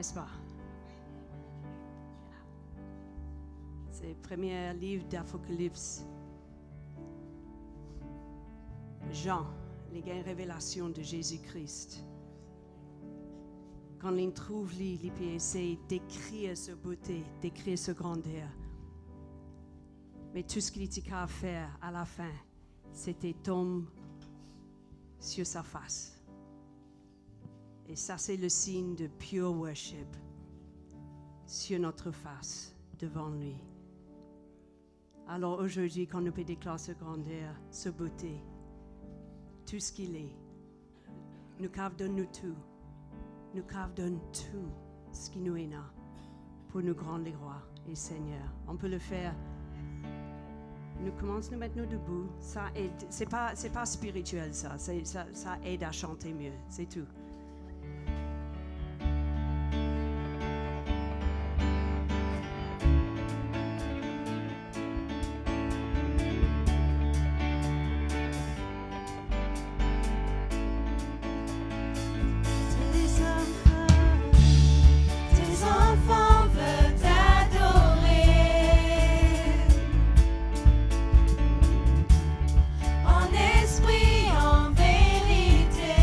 n'est-ce pas? C'est le premier livre d'Apocalypse. Jean, les grandes révélations de Jésus-Christ. Quand il trouve il peut essayer d'écrire sa beauté, d'écrire sa grandeur. Mais tout ce qu'il était qu'à faire à la fin, c'était tomber sur sa face. Et ça, c'est le signe de pure worship sur notre face, devant lui. Alors aujourd'hui, quand nous pouvons déclarer sa grandeur, sa beauté, tout ce qu'il est, nous donne tout. Nous donne tout ce qui nous est là pour nous rendre les rois et seigneurs. On peut le faire. Nous commençons à nous mettre debout. Ça aide. C'est pas spirituel ça aide à chanter mieux. C'est tout. En esprit, en vérité.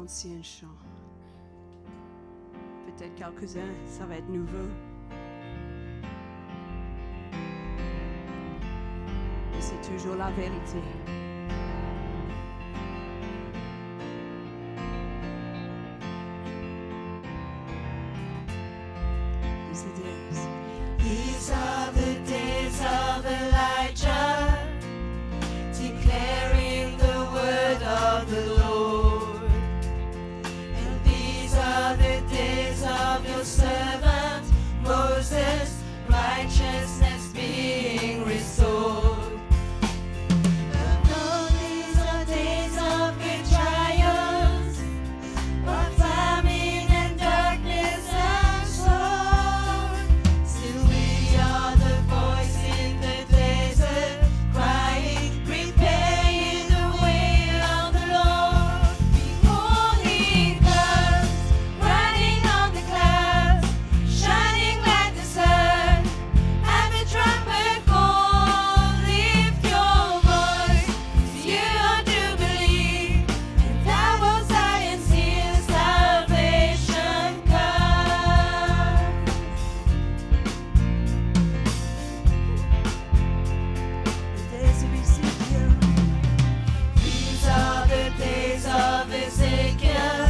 ancien chant. Peut-être quelques-uns, ça va être nouveau. Mais c'est toujours la vérité. These are the days of Elijah, declaring the word of the Lord. And these are the days of your servant Moses, righteousness being restored. Though these are days of great trials, of famine and darkness and sword, still we are the voice in the desert, crying, prepare ye the way of the Lord. Behold, he comes, riding on the clouds, shining like the sun, and the trumpet call, lift your voice, 'cause you are jubilee, and thou, O Zion, see salvation come. The days of Ezekiel. These are the days of Ezekiel,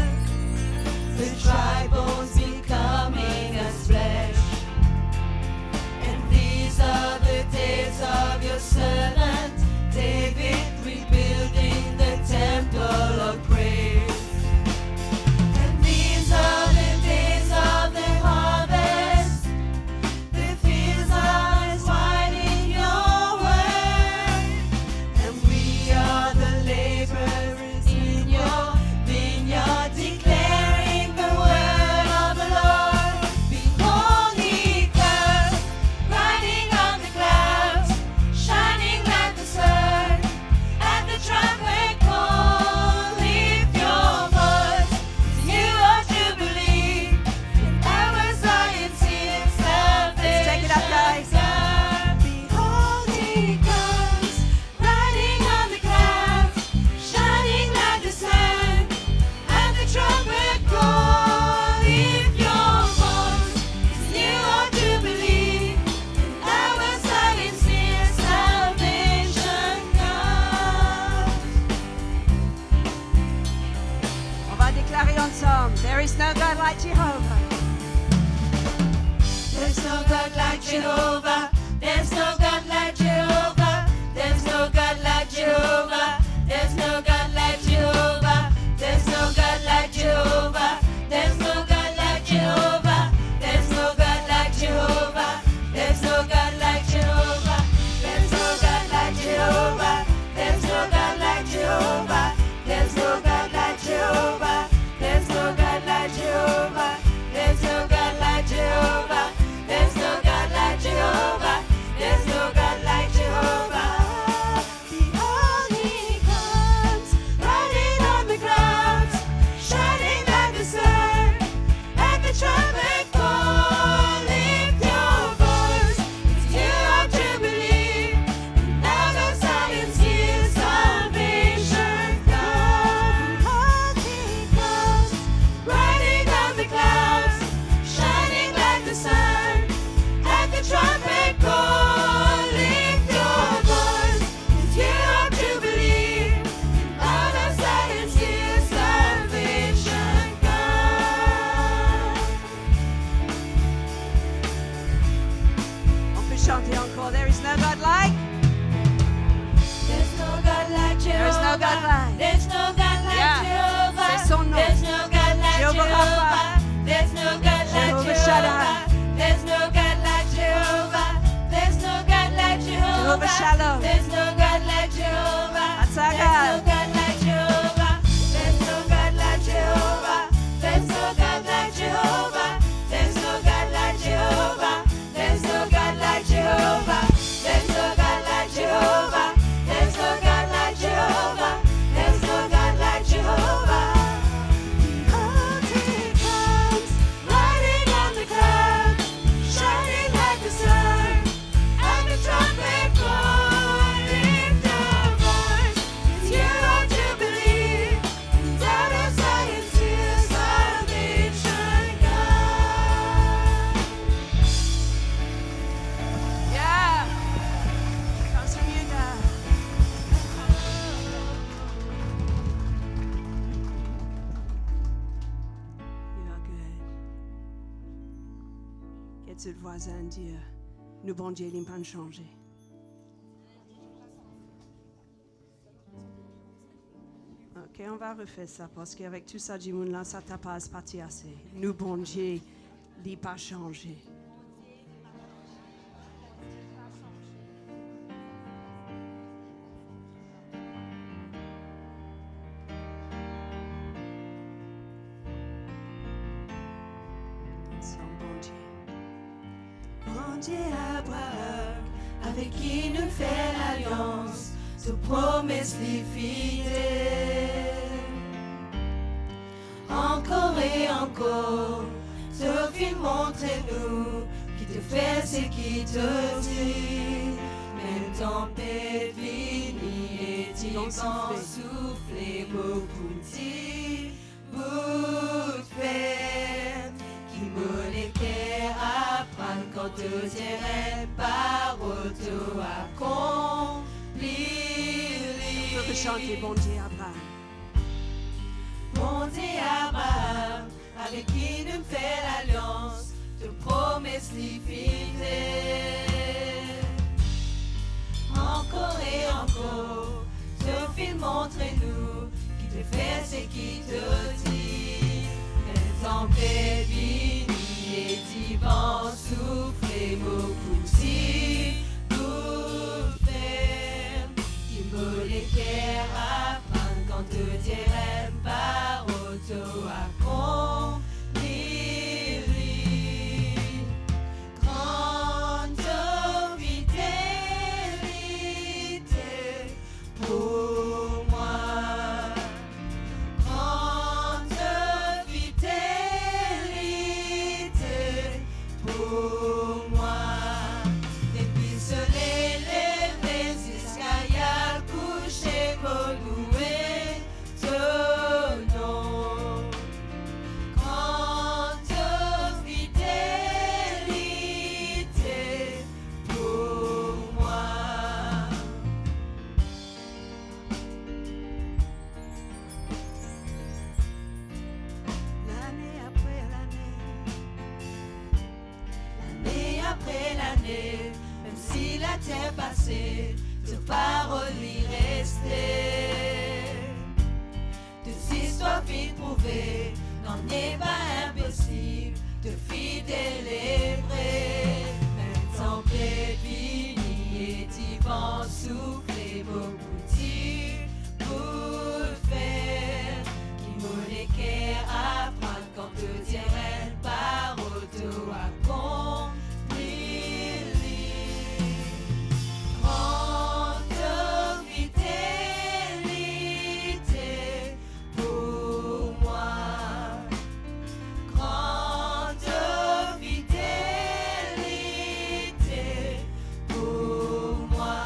the dry bones becoming as flesh. And these are the days of your servant David, rebuilding the temple of praise. And these are the days of the harvest, the fields are as white in your word, and we are the laborers in your vineyard, declaring the word of the Lord. Behold, he comes, riding on the clouds, shining like the sun, at the trumpet call, lift your voice, 'cause you are jubilee, and our Zion sees salvation. Take it up, guys. come. Behold, he comes, riding on the clouds, shining like the sun, at the trumpet call, lift your voice, 'cause you are jubilee, and our Zion sees salvation come. On va déclarer ensemble. There is no God like Jehovah. There's no God like Jehovah. There's no God like Jehovah. There's no God like Jehovah. There's no God like Jehovah. There's no God like Jehovah. There's no God like Jehovah. There's no God like Jehovah. There's no God like Jehovah. There's no God like Jehovah. There's no God like Jehovah. There's no God like Jehovah. There's no God like Jehovah. There's no God like Jehovah. There's no God like Jehovah. There's no God like Jehovah. Behold, he comes, riding on the clouds, shining like the sun, at the trumpet call, lift your voice, 'cause you are jubilee, and now the Zion sees salvation come. Behold, he comes, riding on the clouds, shining like the sun, at the trumpet call, lift your voice, 'cause you are jubilee, and now the Zion sees salvation come. On peut chanter encore. There is no God like. There's no God like Jehovah. There is no God like. There's no God like Yeah. Jehovah. C'est son nom. There's no God like Jehovah Jehovah. Rapha. There's no God like Jehovah Jehovah. Shaddai. There's no God like Jehovah. There's no God like Jehovah. Jehovah Shalom. There's no God like Jehovah. That's our There's God. no God like Jehovah. There's no God like Jehovah. There's no God like Jehovah. There's no God like Jehovah. There's no God like Jehovah. There's no God like Jehovah. There's no God like Jehovah. There's no God like Jehovah. Behold, he comes, riding on the clouds, shining like the sun, and the trumpet call, tout voisin dire, nous bon Dieu, il n'a pas changé. Ok, on va refaire ça parce qu'avec tout ça du monde là, ça t'a pas parti assez. Nous bon Dieu, il n'a pas changé. Bon Dieu Abraham, avec qui nous fait l'alliance, te promesse les fidèles. Encore et encore, te fit montrer nous, qui te fait ce qui te dit. Même tempête finie et vent soufflé, beaucoup dit, bout de fer, qui me l'équerre à prendre quand te dirait par auto accompli. On peut chanter bon Dieu Abraham. Bon Dieu Abraham, avec qui nous fait l'alliance, te promesse les fidèles. Encore et encore, te fit montrer nous, qui te fait ce qui te dit. Les tempêtes finie et du vent soufflé, beaucoup si tout faire, qui me l'équerre à prendre quand te dirait par auto accompli. Grande fidélité pour moi. Grande fidélité pour moi. Depuis ce lever jusqu'à y a couché, pour louer ton nom. Grande fidélité pour moi. L'année après l'année, même si la terre passée, de paroles y restait. Toute histoire fit prouver, n'en est pas impossible, de fidèle et vrai. Même tempête finie et du vent soufflé, beaucoup dit, pour faire, qui me l'équerre à prendre quand te dirait par auto accompli. Grande fidélité pour moi. Grande fidélité pour moi.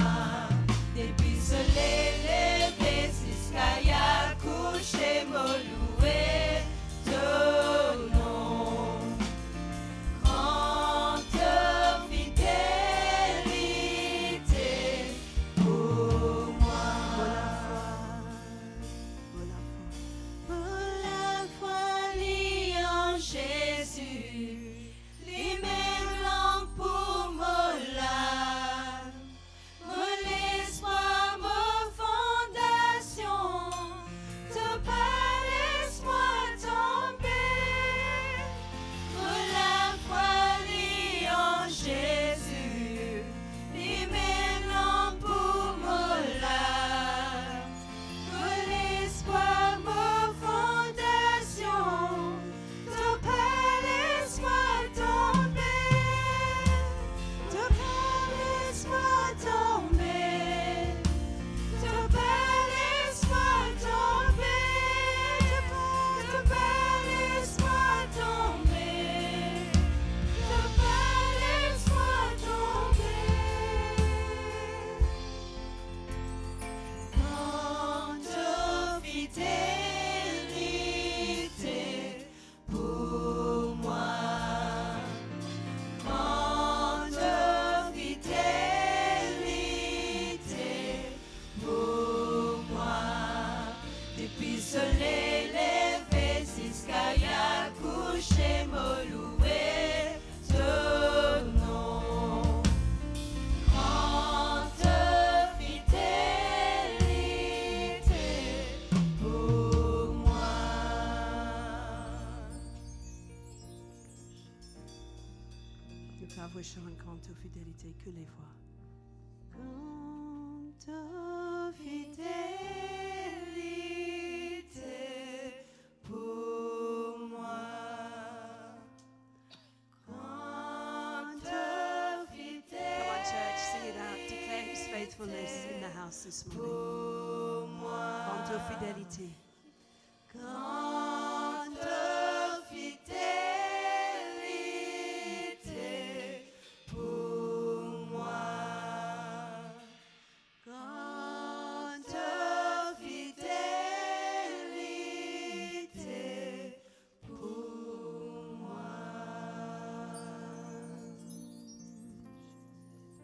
voix chante quant aux fidélités, que les voix. Quant aux fidélités pour moi. Quant aux fidélités Come on, church, sing it out. Declare His faithfulness in the house this morning. pour moi. Quant aux fidélités. Quant aux fidélités pour moi. Quant aux fidélités pour moi.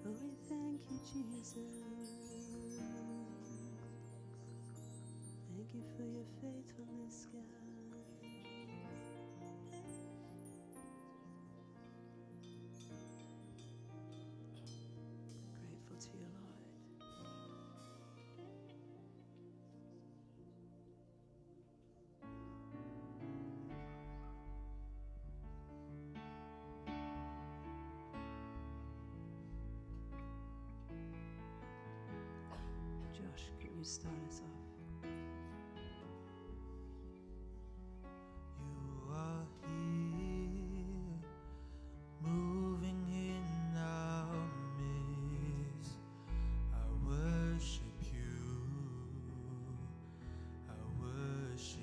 Oh, we thank you, Jesus. Thank you for your faithfulness, God. Grateful to you, Lord. Josh, can you start us off? You are here, moving in our midst. I worship you. I worship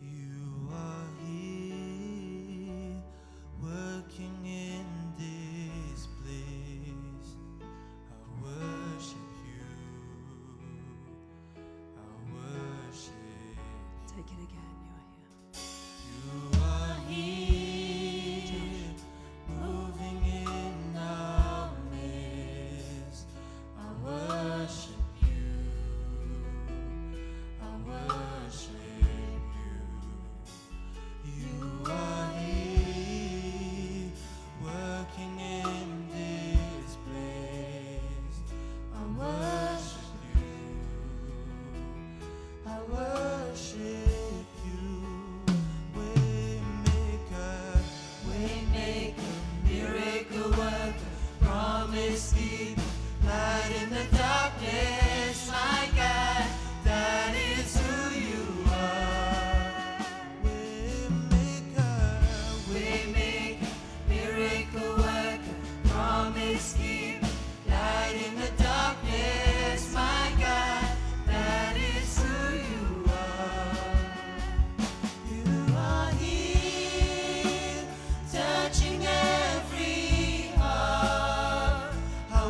you. You are here, working in this place. I worship you. I worship. Take it again, you are here. You are here, moving in our midst. I worship you. I worship you. You are here, working in this place. I worship you. I worship you. Waymaker, miracle worker, promise keeper, light in the darkness, my God, that is who you are. Waymaker, miracle worker, promise keeper, light in the darkness, my God, that is who you are. You are here, touching every heart. I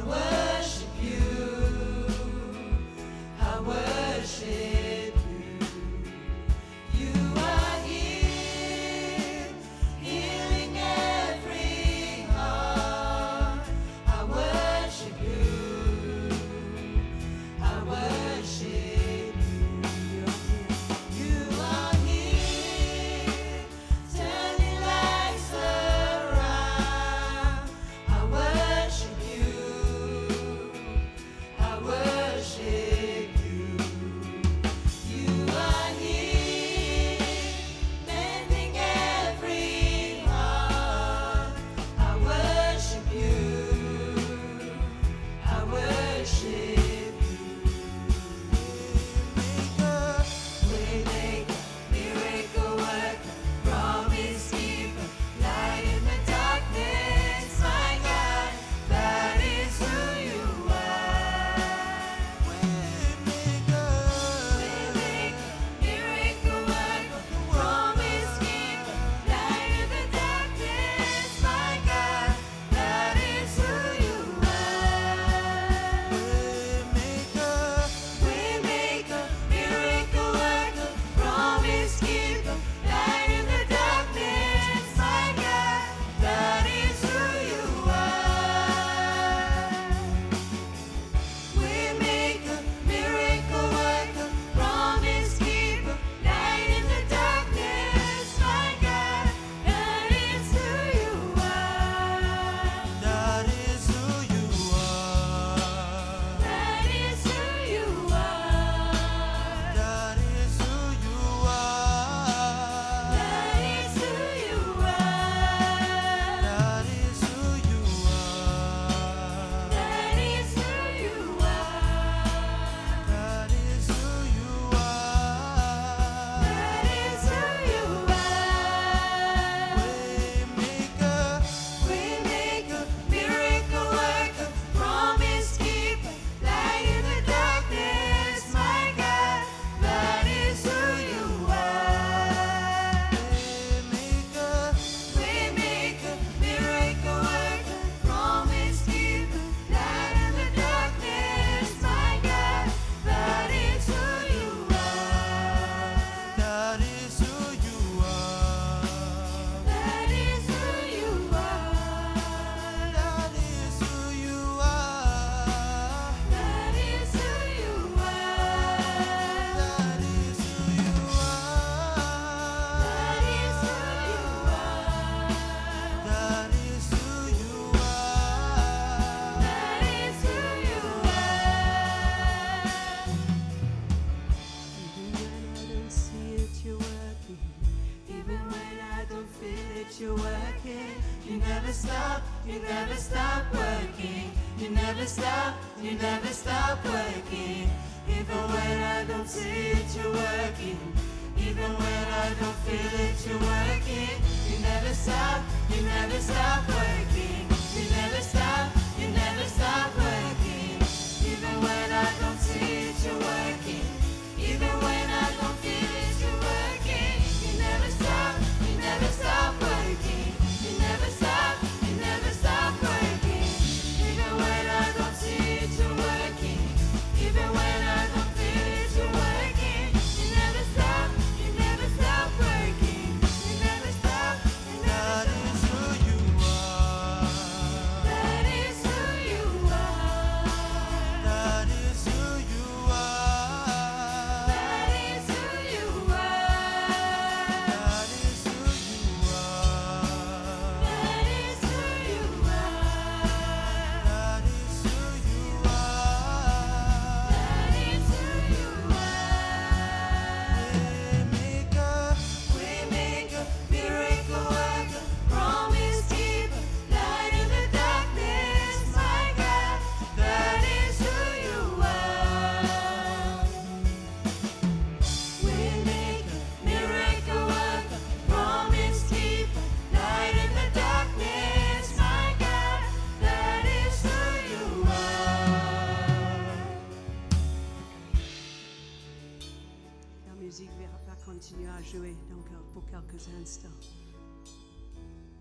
you never stop working. You never stop working. Even when I don't see it, you're working. Even when I don't feel it, you're working. You never stop working. You never stop working. Even when I don't see it, you're working. Even when I don't feel it, you're working. You never stop working. You never stop working. Even when I don't see it, you're working. Even when I don't feel it, you're working. You never stop working. You never stop. That is who you are. That is who you are. That is who you are. That is who you are. That is who you are. That is who you are. That is who you are. That is who you are. Waymaker, Waymaker, miracle worker, promise keeper, light in the darkness, my God, that is who you are. Waymaker, miracle worker, promise keeper, light in the darkness, my God, that is who you are. La musique va continuer à jouer donc, pour quelques instants.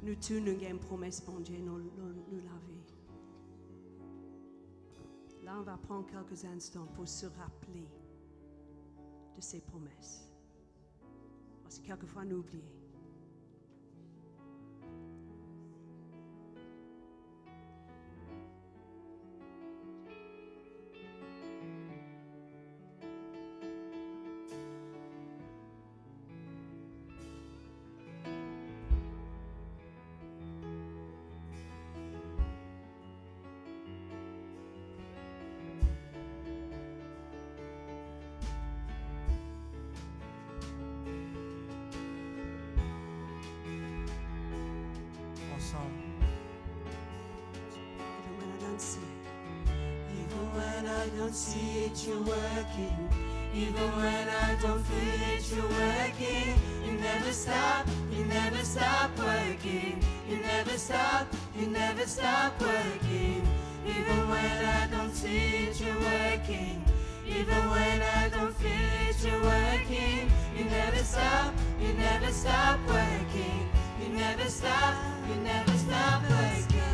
Nous tous, nous avons une promesse, bon Dieu, nous la vie. Là, on va prendre quelques instants pour se rappeler de ces promesses. Parce que quelquefois, nous oublions. ensemble. Even when I don't see it. Even when I don't see it, you're working. Even when I don't feel it, you're working. You never stop working. You never stop working. Even when I don't see it, you're working. Even when I don't feel it, you're working. You never stop working. You never stop working.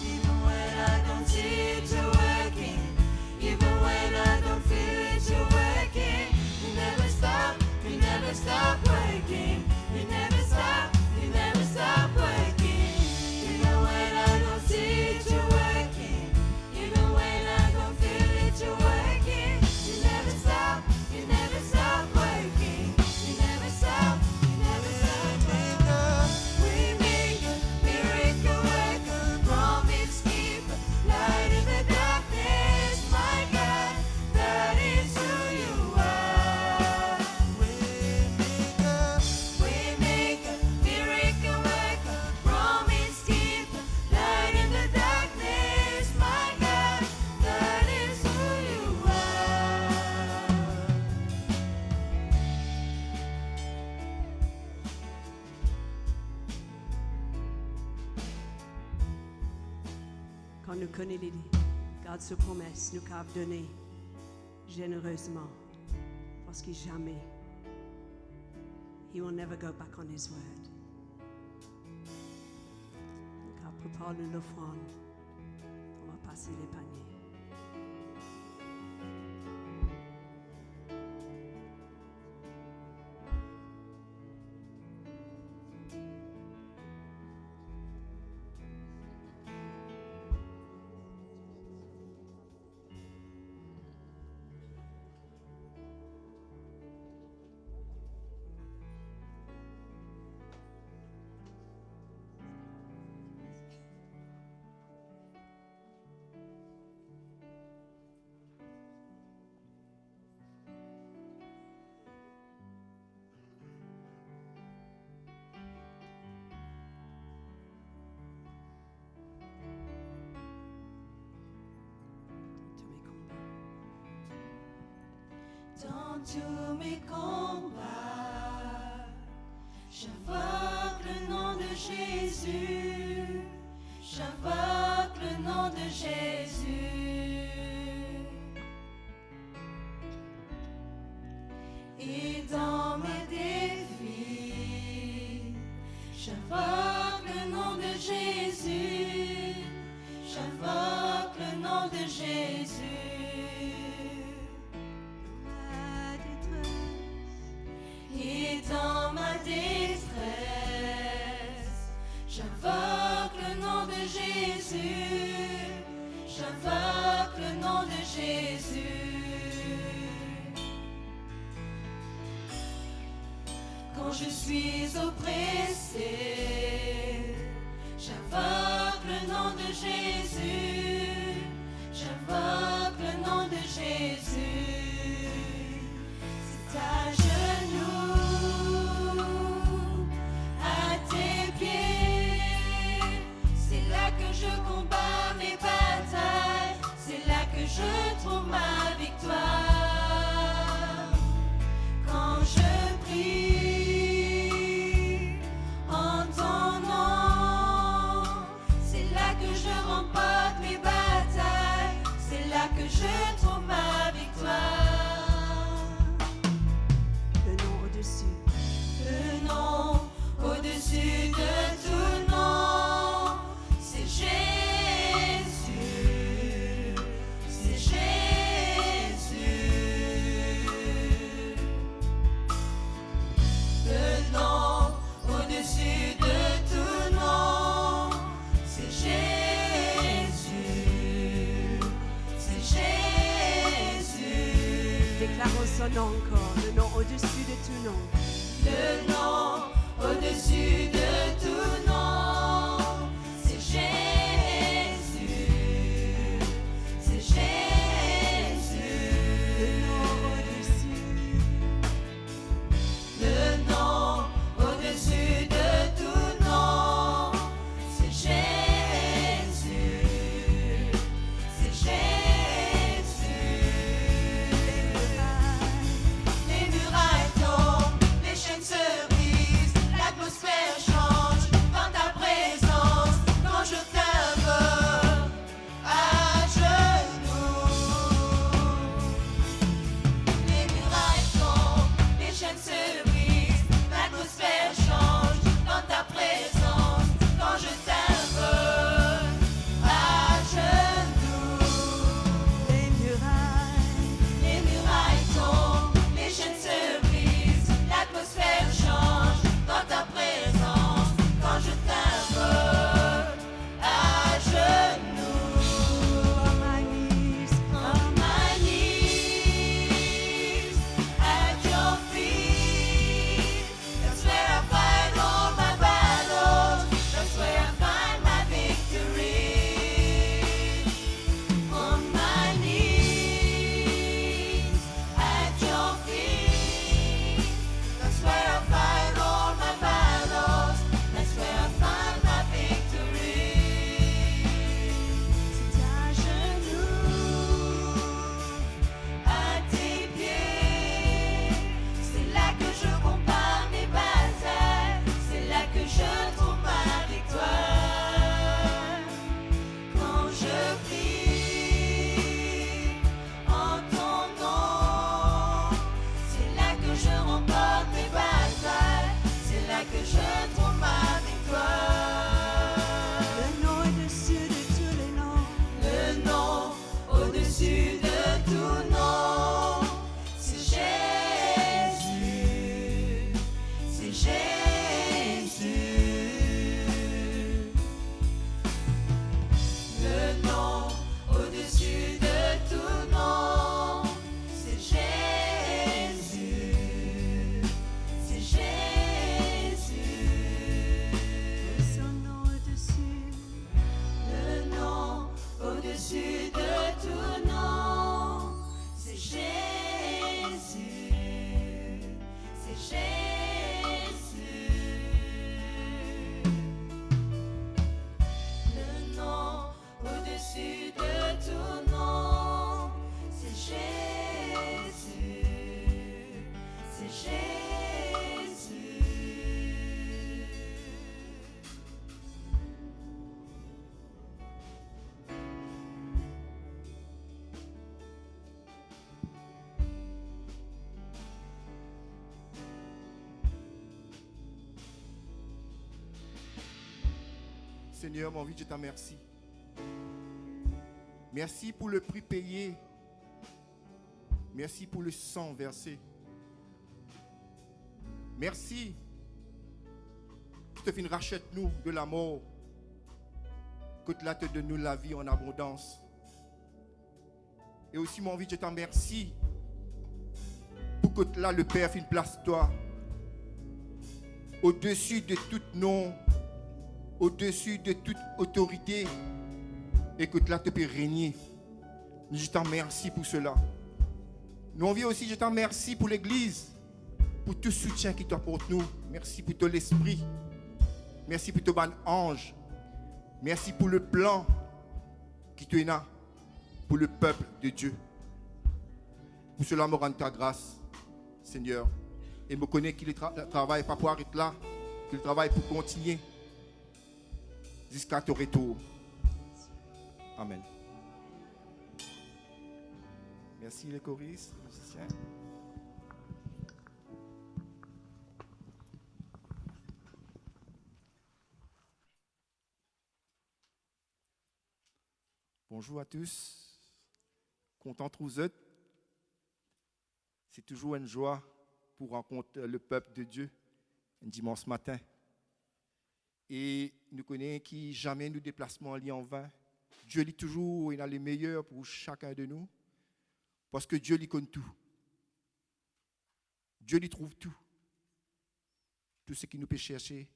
Even when I don't see it, you're working. Even when I don't feel it, you're working. You never stop working. You never stop working. Even when I don't see it, you're working. Even when I don't feel it, you're working. You never stop working. You never stop working. Waymaker, miracle worker, promise keeper, light in the darkness, my God, that is who you are. Waymaker, miracle worker, promise keeper, light in the darkness, my God, that is who you are. Quand nous connaissons les garde ses promesses, nous qu'à donner généreusement. Parce que jamais, he will never go back on his word. Nous qu'à préparer l'offrande, on va passer les paniers. Dans tous mes combats, j'invoque le nom de Jésus. J'invoque le nom de Jésus. Et dans mes défis, j'invoque le nom de Jésus. J'invoque le nom de Jésus. Ma détresse, Et dans ma détresse, j'invoque le nom de Jésus. J'invoque le nom de Jésus. Quand je suis oppressé, j'invoque le nom de Jésus. J'invoque le nom de Jésus. C'est à genoux, à tes pieds. C'est là que je combats mes batailles. C'est là que je trouve ma victoire. Quand je prie en ton nom, c'est là que je remporte mes batailles. C'est là que je trouve ma victoire. le nom au-dessus, Le nom au-dessus de tout nom, c'est Jésus. C'est Jésus. Le nom au-dessus de tout nom, c'est Jésus. C'est Jésus. déclarons son nom encore, le nom au-dessus de tout nom. Le nom au-dessus de tout nom, c'est Jésus. C'est Jésus. Le nom au-dessus, Le nom au-dessus de tout nom, c'est Jésus. C'est Jésus. Les murailles tombent, les chaînes se brisent, l'atmosphère change dans ta présence. Quand je t'invoque à genoux, les murailles tombent, les chaînes se brisent, l'atmosphère change dans ta présence. Quand je t'invoque à genoux. les Les murailles tombent, les chaînes se brisent, l'atmosphère change dans ta présence. Quand je t'invoque à genoux, on my knees, on my knees, at your feet. That's where I fight all my battles. That's where I find my victory. On my knees, at your feet. That's where I fight all my battles. That's where I find my victory. C'est à genoux, à tes pieds. C'est là que je combats mes batailles. C'est là que je trouve ma victoire. Quand je prie en ton nom, c'est là que je remporte mes batailles. C'est là que je trouve ma victoire. le nom au-dessus de tous les noms. Le nom au-dessus de tout nom, c'est Jésus. C'est Jésus. Le nom au-dessus de tout nom, c'est Jésus. C'est Jésus. Son nom au-dessus, Le nom au-dessus de tout nom, Seigneur, mon vie, je te remercie. Merci pour le prix payé. Merci pour le sang versé. Merci. Que tu rachètes-nous de la mort. Que tu te donnes la vie en abondance. Et aussi, mon vie, je te remercie pour que là, le Père, fait une place toi. Au-dessus de tout nom, au-dessus de toute autorité. Et que là, tu peux régner. Je t'en remercie pour cela. Nous, on vient aussi, je t'en remercie pour l'Église, pour tout soutien qui t'apporte nous. Merci pour ton esprit. Merci pour ton bon ange. Merci pour le plan qui te là pour le peuple de Dieu. Pour cela, me rends ta grâce, Seigneur. Et me connais qu'il travaille pas pour arrêter là, qu'il travaille pour continuer jusqu'à ton retour. Amen. Merci les choristes, les musiciens. Bonjour à tous. Content de vous être. C'est toujours une joie pour rencontrer le peuple de Dieu un dimanche matin. Et nous connaissons qui jamais nous déplacements liés en vain. Dieu lit toujours, il a les meilleurs pour chacun de nous. Parce que Dieu lui connaît tout. Dieu lui trouve tout. Tout ce qui nous peut chercher,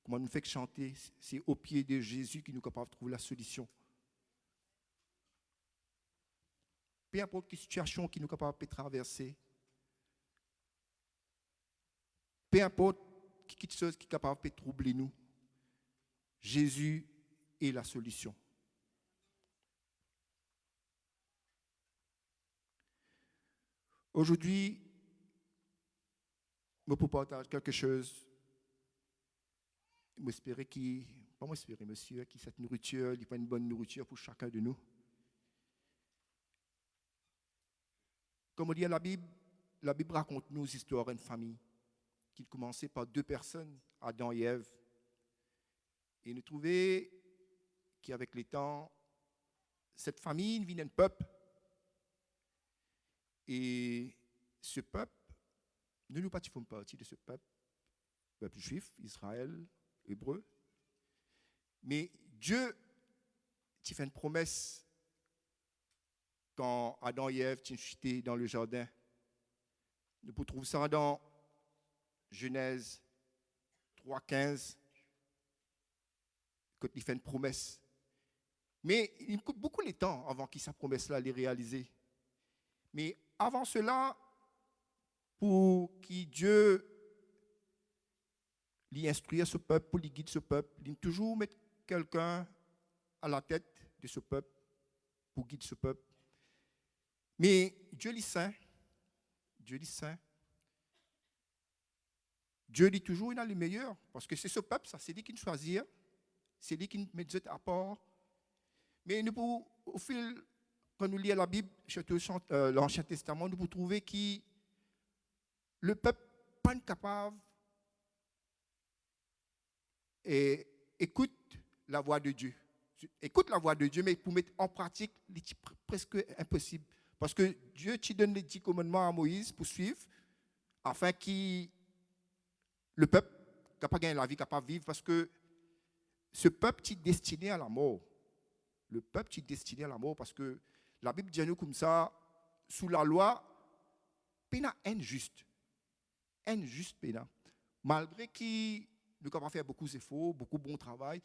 comment nous fait chanter, c'est au pied de Jésus qui nous est capable de trouver la solution. Peu importe quelle situation qui nous est capable de traverser, peu importe quelle chose qui est capable de troubler nous, Jésus est la solution. Aujourd'hui, je peux partager quelque chose. J'espère monsieur, que cette nourriture, il n'y a pas une bonne nourriture pour chacun de nous. Comme on dit à la Bible raconte nous l'histoire d'une famille qui commençait par deux personnes, Adam et Ève. Et nous trouvons qu'avec le temps, cette famille devient un peuple. Et ce peuple, nous ne faisons pas partie de ce peuple juif, Israël, hébreu. Mais Dieu a fait une promesse quand Adam et Ève sont chutés dans le jardin. Nous pouvons trouver ça dans Genèse 3,15, quand il fait une promesse. Mais il coûte beaucoup de temps avant que sa promesse-là soit réalisée. Mais avant cela, pour que Dieu lui instruise ce peuple, pour lui guider ce peuple, il doit toujours mettre quelqu'un à la tête de ce peuple, pour guider ce peuple. Mais Dieu est saint. Dieu est saint. Dieu dit toujours il a le meilleur, parce que c'est ce peuple, ça, c'est lui qui nous choisit, c'est lui qui nous met à part. Mais nous, au fil, quand nous lisons la Bible, surtout l'Ancien Testament, nous pouvons trouver que le peuple n'est pas capable et écoute la voix de Dieu. Écoute la voix de Dieu, mais pour mettre en pratique, c'est presque impossible. Parce que Dieu te donne les 10 commandements à Moïse pour suivre, afin que le peuple n'a pas gagné la vie, n'a pas vivre, parce que ce peuple est destiné à la mort. Le peuple est destiné à la mort, parce que la Bible dit à nous comme ça, sous la loi, péna injuste. Injuste péna. Malgré qu'il nous avons fait beaucoup d'efforts, beaucoup de bon travail,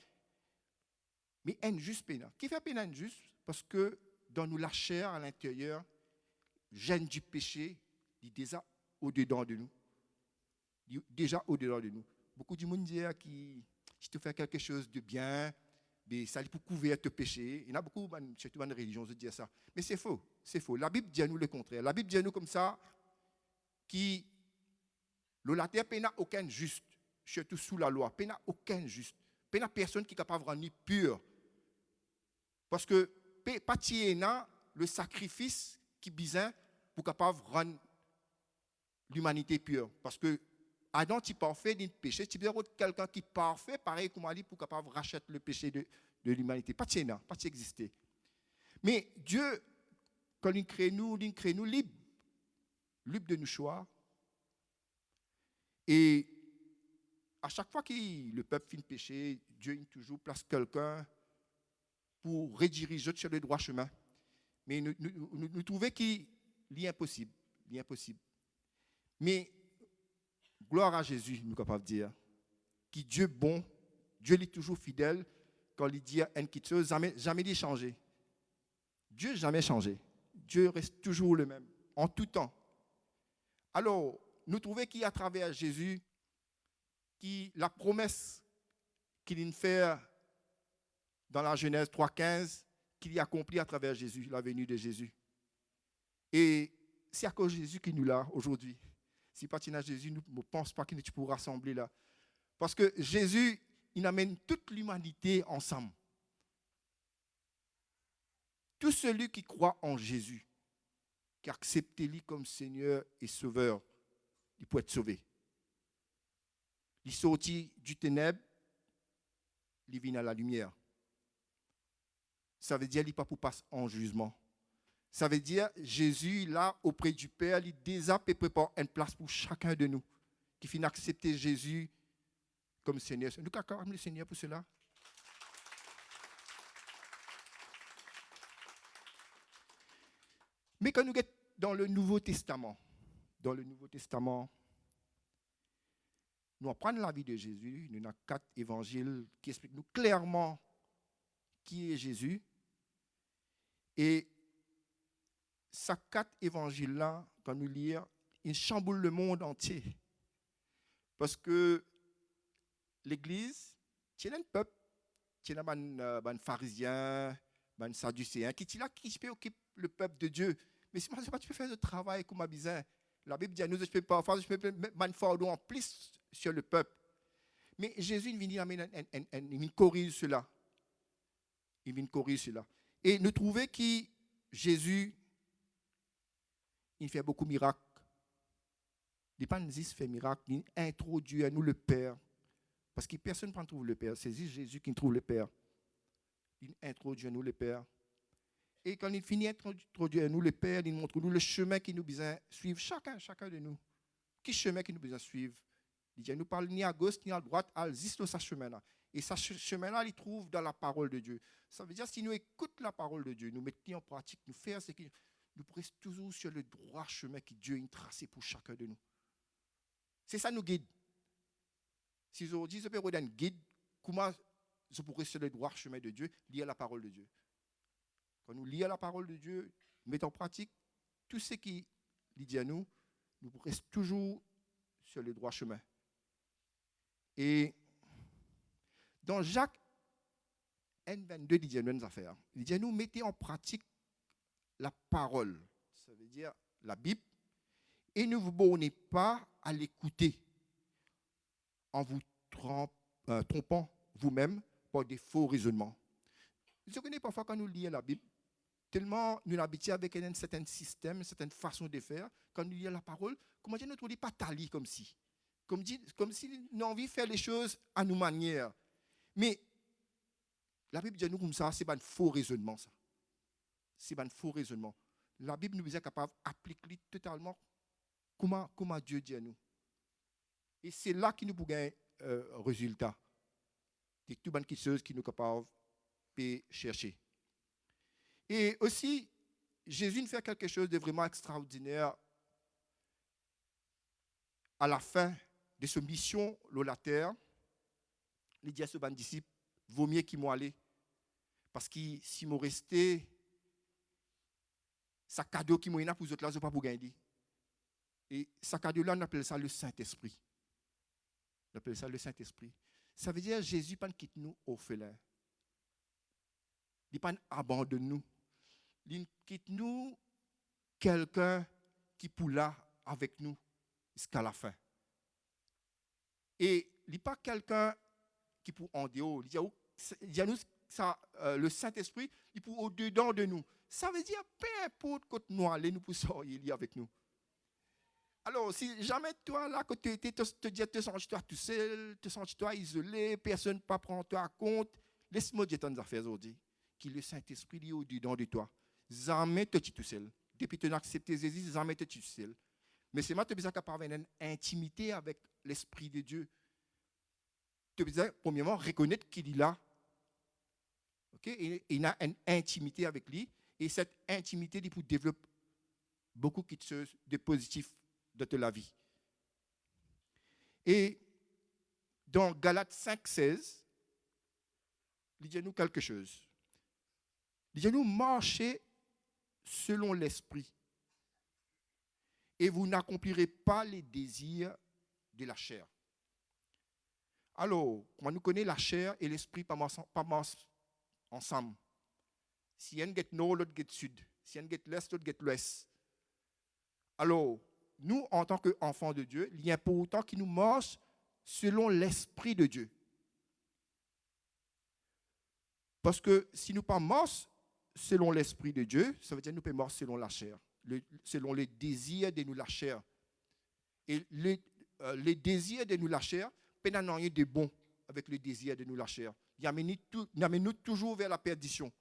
mais injuste péna. Qui fait péna injuste? Parce que dans nous, la chair à l'intérieur, gêne du péché, il est déjà au-dedans de nous. Déjà au-dedans de nous. Beaucoup de monde dit que si tu fais quelque chose de bien, mais ça peut couvrir tes péchés. Il y en a beaucoup, surtout dans les religions, qui disent ça. Mais c'est faux, c'est faux. La Bible dit à nous le contraire. La Bible dit à nous comme ça, qui la terre n'a aucun juste, surtout sous la loi, n'a aucun juste. N'a personne qui est capable de rendre pur. Parce que pas le sacrifice qui besoin pour capable rendre l'humanité pure. Parce que Adam, tu parfait d'un péché, tu veux quelqu'un qui est parfait, pareil comme Ali, pour capable racheter le péché de l'humanité. Pas de non, pas exister. Mais Dieu, quand il crée nous libres de nous choix. Et à chaque fois que le peuple fait un péché, Dieu il toujours place quelqu'un pour rediriger sur le droit chemin. Mais nous trouvons qu'il est impossible. Mais gloire à Jésus, nous sommes capables de dire, que Dieu est bon, Dieu est toujours fidèle quand il dit une petite chose, jamais il changé. Dieu n'a jamais changé. Dieu reste toujours le même, en tout temps. Alors, nous trouvons qu'à travers Jésus, qui la promesse qu'il fait dans la Genèse 3,15, qu'il y accomplit à travers Jésus, la venue de Jésus. Et c'est à cause de Jésus qui nous l'a aujourd'hui. Si pas Jésus, nous ne pensons pas qu'il nous pourra rassembler là. Parce que Jésus, il amène toute l'humanité ensemble. Tout celui qui croit en Jésus, qui accepte lui comme Seigneur et Sauveur, il peut être sauvé. Il sortit du ténèbre, il vient à la lumière. Ça veut dire qu'il n'est pas pour passer en jugement. Ça veut dire Jésus, là, auprès du Père, il déjà prépare une place pour chacun de nous, qui finit accepter Jésus comme Seigneur. Nous acclamons le Seigneur pour cela. Mais quand nous sommes dans le Nouveau Testament, nous apprenons la vie de Jésus. Nous avons 4 évangiles qui expliquent nous clairement qui est Jésus. Et ces 4 évangiles-là, quand nous lisons, ils chamboulent le monde entier. Parce que l'Église, c'est un peuple, c'est un pharisien, un sadducéen, qui occupe le peuple de Dieu. Mais si tu peux faire ce travail comme besoin, la Bible dit à nous, je peux pas faire, je peux mettre un fardeau en plus sur le peuple. Mais Jésus, il vient corriger cela. Et nous trouvons que Jésus, il fait beaucoup de miracles. Il n'est pas juste fait miracle, il introduit à nous le Père. Parce que personne ne trouve le Père, c'est juste Jésus qui trouve le Père. Il introduit à nous le Père. Et quand il finit d'introduire à nous le Père, il montre nous le chemin qui nous besoin suivre, chacun de nous. Quel chemin qui nous besoin suivre? Il dit, nous parle ni à gauche ni à droite, il existe ce chemin-là. Et ce chemin-là, il trouve dans la parole de Dieu. Ça veut dire, si nous écoutons la parole de Dieu, nous mettons en pratique, nous faisons ce qui nous restons toujours sur le droit chemin que Dieu a tracé pour chacun de nous. C'est ça nous guide. Si aujourd'hui, je peux vous donner un guide, comment je pourrais sur le droit chemin de Dieu, lire la parole de Dieu. Quand nous lisons la parole de Dieu, nous mettons en pratique tout ce qu'il dit à nous, nous restons toujours sur le droit chemin. Et dans Jacques 1,22, il dit à nous affaires. Il dit à nous, mettez en pratique la parole. Ça veut dire la Bible. Et ne vous bornez pas à l'écouter en vous trompant vous-même par des faux raisonnements. Vous connaissez parfois quand nous lisons la Bible, tellement nous habituons avec un certain système, une certaine façon de faire, quand nous lisons la parole, comment dire, nous ne pas tali comme si. Comme si nous avons envie de faire les choses à nos manières. Mais la Bible dit à nous comme ça, c'est pas un faux raisonnement, ça. C'est pas un faux raisonnement. La Bible nous est capable d'appliquer totalement comment Dieu dit à nous. Et c'est là que nous pouvons gagner résultat. C'est tout bonnes choses qui nous sont capables de chercher. Et aussi, Jésus nous fait quelque chose de vraiment extraordinaire à la fin de sa mission sur la terre. Il dit à ce disciple, vaut mieux qu'ils m'ont allé. Parce que si m'ont resté, ça cadeau qui m'ont pour les autres là, je ne peux pas vous gagner. Et ce cadeau-là, on appelle ça le Saint-Esprit. On appelle ça le Saint-Esprit. Ça veut dire que Jésus ne quitte nous orphelins. Il ne abandonne pas nous. Il quitte nous quelqu'un qui pour là avec nous jusqu'à la fin. Et il n'est pas quelqu'un qui pour en dehors. Il dit à nous ça, le Saint-Esprit, il pour au-dedans de nous. Ça veut dire peu importe quand nous allons, nous pouvons sortir avec nous. Alors, si jamais toi, là, que tu étais, te sens-toi tout seul, te sens-toi isolé, personne ne prend toi en compte, laisse-moi dire ton affaires aujourd'hui. Que le Saint-Esprit est au-dedans de toi. Jamais te tout seul. Depuis que tu as accepté Jésus, jamais te tout seul. Mais c'est moi qui besoin d'avoir une intimité avec l'Esprit de Dieu. Tu as besoin, premièrement, reconnaître qu'il est là. Okay? Il a une intimité avec lui. Et cette intimité, il peut développer beaucoup de choses de positif de la vie. Et dans Galates 5,16, il dit à nous quelque chose. Il dit à nous marcher selon l'esprit. Et vous n'accomplirez pas les désirs de la chair. Alors, quand nous connaissons la chair et l'esprit pas ensemble. Si un get nord, l'autre get sud. Si un get l'est, l'autre get l'ouest. Alors, nous, en tant qu'enfants de Dieu, il est important qu'ils nous marchent selon l'Esprit de Dieu. Parce que si nous ne marchons pas selon l'Esprit de Dieu, ça veut dire que nous pouvons marcher selon la chair, selon les désirs de nous la chair. Et les désirs de nous la chair, il n'y a rien de bon avec les désirs de nous la chair. Il amène nous toujours vers la perdition.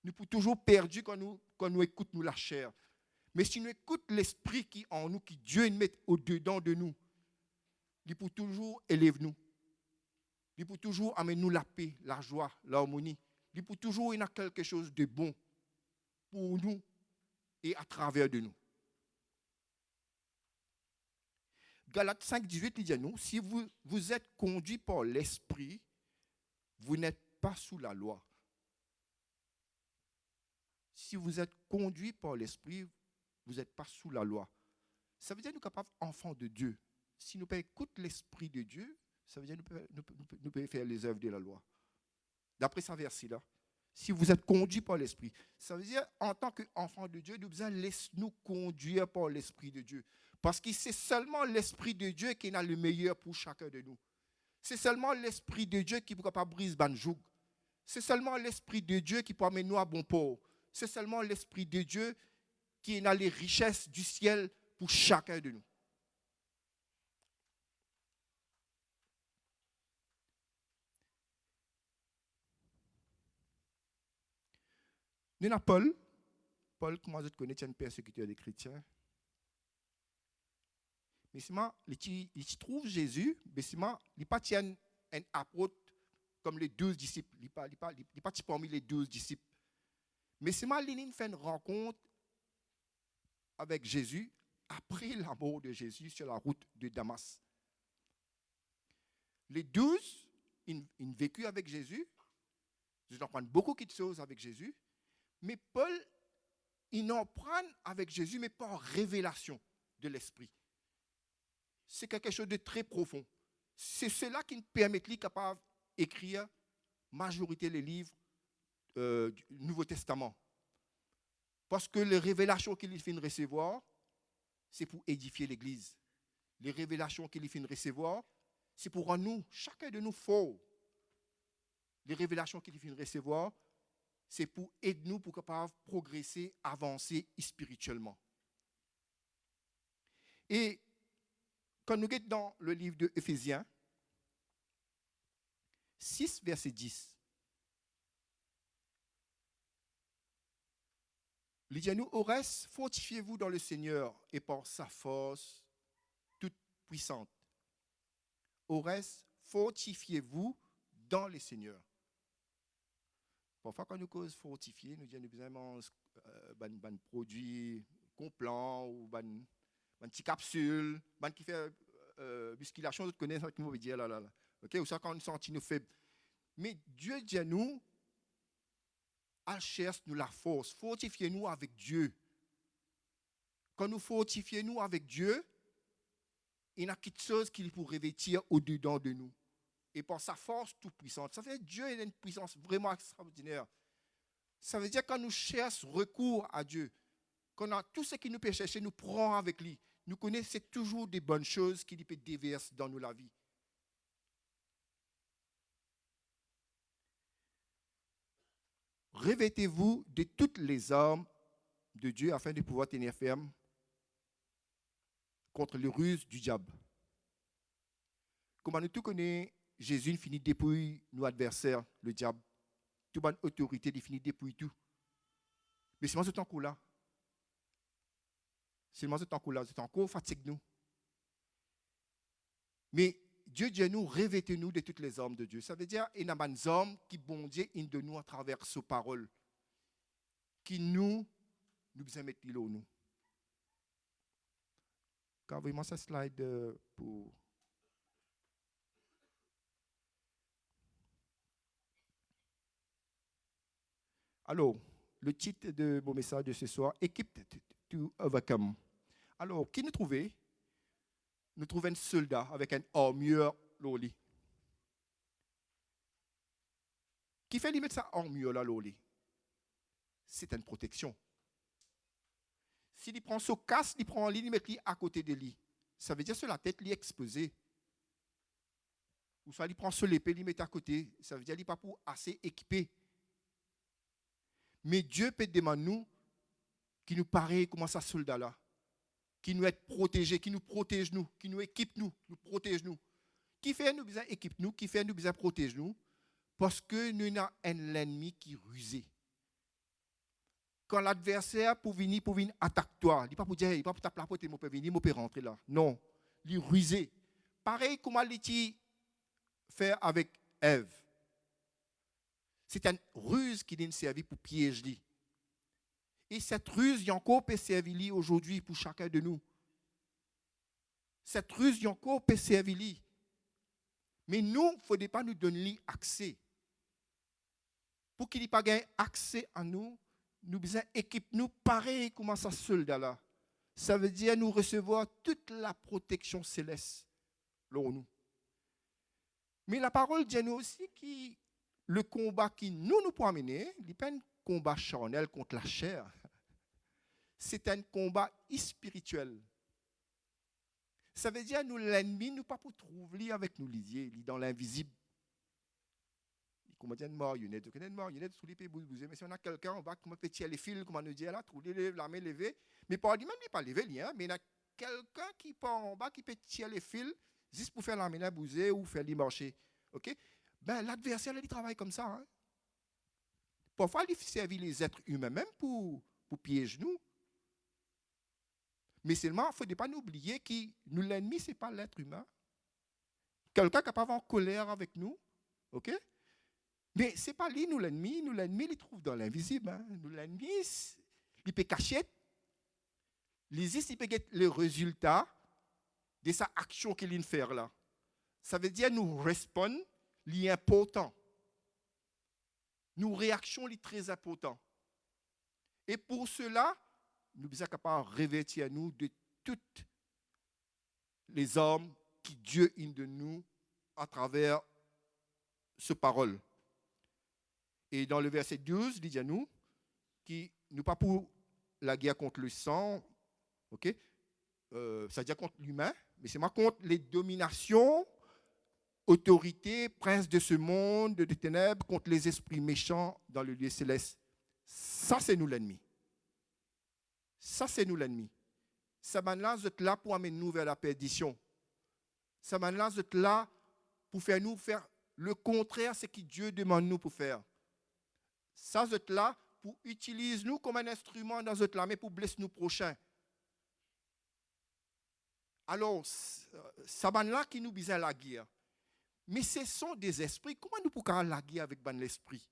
Nous sommes toujours perdus quand nous écoutons nous la chair. Mais si nous écoutons l'esprit qui en nous, qui Dieu met au-dedans de nous, il peut toujours élever nous. Il peut toujours amener nous la paix, la joie, l'harmonie. Il peut toujours y avoir quelque chose de bon pour nous et à travers de nous. Galates 5,18 dit à nous, si vous êtes conduits par l'esprit, vous n'êtes pas sous la loi. Si vous êtes conduits par l'esprit, vous n'êtes pas sous la loi. Ça veut dire que nous sommes capables enfants de Dieu. Si nous écoutons l'Esprit de Dieu, ça veut dire que nous pouvons faire les œuvres de la loi. D'après ce verset-là, si vous êtes conduits par l'Esprit, ça veut dire en tant qu'enfants de Dieu, nous devons laisser-nous conduire par l'Esprit de Dieu. Parce que c'est seulement l'Esprit de Dieu qui a le meilleur pour chacun de nous. C'est seulement l'Esprit de Dieu qui peut capable briser banjoug. C'est seulement l'Esprit de Dieu qui peut amener nous à bon port. C'est seulement l'Esprit de Dieu qui a les richesses du ciel pour chacun de nous. Nous avons Paul. Paul, comment vous connaissez, un persécuteur des chrétiens. Mais il trouve Jésus, mais il n'est pas un apôtre comme les 12 disciples. Il n'est pas parmi les 12 disciples. Mais il fait une rencontre avec Jésus après la mort de Jésus sur la route de Damas. Les 12, ils vécu avec Jésus. Ils apprennent beaucoup de choses avec Jésus. Mais Paul, il en prend avec Jésus, mais pas en révélation de l'esprit. C'est quelque chose de très profond. C'est cela qui nous permet de capable d'écrire majorité des livres du Nouveau Testament. Parce que les révélations qu'il finit de recevoir, c'est pour édifier l'Église. Les révélations qu'il finit de recevoir, c'est pour rendre nous, chacun de nous, fort. Les révélations qu'il finit de recevoir, c'est pour aider nous pour capable progresser, avancer spirituellement. Et quand nous sommes dans le livre de Éphésiens, 6, verset 10, il dit à nous, au reste, fortifiez-vous dans le Seigneur et par sa force toute puissante. Au reste, fortifiez-vous dans le Seigneur. Parfois, quand nous causons fortifier, nous disons nous avons un produit complant ou une petite capsule, qui fait musculation, vous connaissez ce que je veux dire là. Okay? Ou ça, quand nous sentons nous faibles. Mais Dieu dit à nous, à cherche nous la force, fortifiez-nous avec Dieu. Quand nous fortifions avec Dieu, il y a quelque chose qui pour revêtir au-dedans de nous. Et par sa force toute puissante. Ça veut dire que Dieu a une puissance vraiment extraordinaire. Ça veut dire que quand nous cherchons recours à Dieu, quand tout ce qui nous peut chercher, nous prend avec lui. Nous connaissons toujours des bonnes choses qui peut déverser dans nous la vie. Revêtez-vous de toutes les armes de Dieu afin de pouvoir tenir ferme contre les ruses du diable. Comment nous tous connaissons, Jésus finit dépouiller nos adversaires, le diable. Toute bonne autorité, il finit dépouiller tout. Mais c'est moi ce temps-là. C'est moi ce temps-là. C'est encore fatigue nous. Mais Dieu dit à nous, revêtez-nous de toutes les armes de Dieu. Ça veut dire, il y a des hommes qui bondent de nous à travers ces paroles, qui nous besoin mettre l'eau nous. Envoyez-moi ce slide pour. Alors, le titre de mon message de ce soir, Equipped to Overcome. Alors, qui nous trouvait? Nous trouvons un soldat avec une armure loli. Qui fait lui mettre sa armure là loli? C'est une protection. S'il prend son casque, il prend lui, il met lui à côté de lui. Ça veut dire sur la tête, lui exposé. Ou soit il prend sur l'épée, il met à côté. Ça veut dire qu'il n'est pas pour assez équipé. Mais Dieu peut demander nous, qui nous paraît comme ça soldat là, qui nous est protégé, qui nous protège nous, qui nous équipe nous protège nous. Qui fait nous besoin équipe nous, qui fait nous besoin protège nous, parce que nous avons un ennemi qui rusé. Quand l'adversaire pour venir attaquer toi, il n'est pas pour dire, il n'est pas pour taper la porte, il peut venir, il peut rentrer là. Non, il est rusé. Pareil comme il fait avec Ève. C'est une ruse qui a servi pour piéger. Et cette ruse, il y a encore peut servir aujourd'hui pour chacun de nous. Cette ruse, il y a encore peut servir. Mais nous, il ne faudrait pas nous donner accès. Pour qu'il n'y ait pas accès à nous, nous besoin équipe nous pareil comme ça soldat là. Ça veut dire nous recevoir toute la protection céleste là nous. Mais la parole dit nous aussi que le combat qui nous peut amener, il n'est pas un combat charnel contre la chair. C'est un combat spirituel. Ça veut dire nous l'ennemi nous pas pour trouver avec nous liés, dans l'invisible. Comment dire une marionnette, vous connaissez une marionnette sous les pieds bousés, mais si on a quelqu'un en bas qui peut tirer les fils, comment nous dire là, trouver la main levée, mais pas lui même il pas levé hein, mais il y a quelqu'un qui part en bas qui peut tirer les fils juste pour faire la main bouger ou faire les marcher. OK? Ben l'adversaire il travaille comme ça hein. Parfois il sert les êtres humains même pour piéger nous. Mais seulement il ne faut pas nous oublier que nous l'ennemi c'est pas l'être humain. Quelqu'un qui n'est pas en colère avec nous. OK? Mais ce n'est pas lui, nous l'ennemi, il trouve dans l'invisible. Hein. Nous l'ennemi, il peut cacher. Il peut get le résultat de sa action qu'il vient faire là. Ça veut dire nous répondre, c'est important. Nos réactions, sont très importantes. Et pour cela, nous sommes capables de revêtir nous de toutes les armes que Dieu a de nous à travers ce parole. Et dans le verset 12, il dit à nous que nous pas pour la guerre contre le sang, ok? Ça veut dire contre l'humain, mais c'est moi contre les dominations, autorités, princes de ce monde, des ténèbres, contre les esprits méchants dans le lieu céleste. Ça, c'est nous l'ennemi. Ça, c'est nous l'ennemi. Ça là, vous êtes là pour amener nous vers la perdition. Ça là, vous êtes là pour faire nous faire le contraire de ce que Dieu demande nous pour faire. Ça, vous êtes là pour utiliser nous comme un instrument dans notre armée pour blesser nos prochains. Alors, ça va là qui nous besoin la guerre. Mais ce sont des esprits. Comment nous pouvons la guerre avec l'esprit?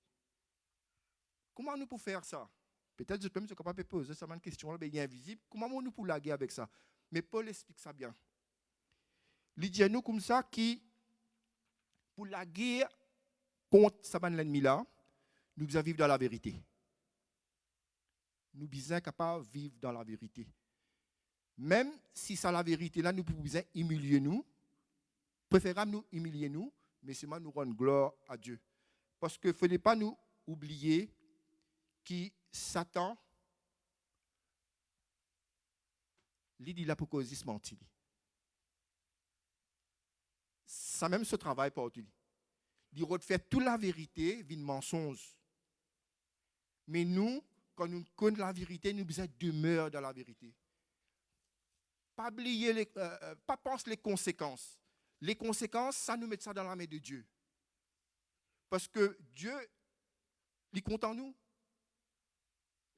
Comment nous pouvons faire ça? Peut-être que je suis capable de poser ça une question là, bien invisible. Comment nous pouvons la guerre avec ça? Mais Paul explique ça bien. Il dit à nous comme ça qui, pour la guerre contre ça l'ennemi là, nous devons vivre dans la vérité. Nous sommes capables de vivre dans la vérité. Même si c'est la vérité, là, nous pouvons humilier nous. Préférable nous humilier nous, mais seulement nous rendre gloire à Dieu. Parce qu'il ne faudrait pas nous oublier que Satan, il dit là pour cause il mentit. Ça même ce travail pour lui. Il refait toute la vérité, vient mensonge. Mais nous, quand nous connaissons la vérité, nous besoin demeurer dans la vérité. pas oublier pas penser les conséquences. Les conséquences, ça nous met ça dans la main de Dieu. Parce que Dieu, il compte en nous.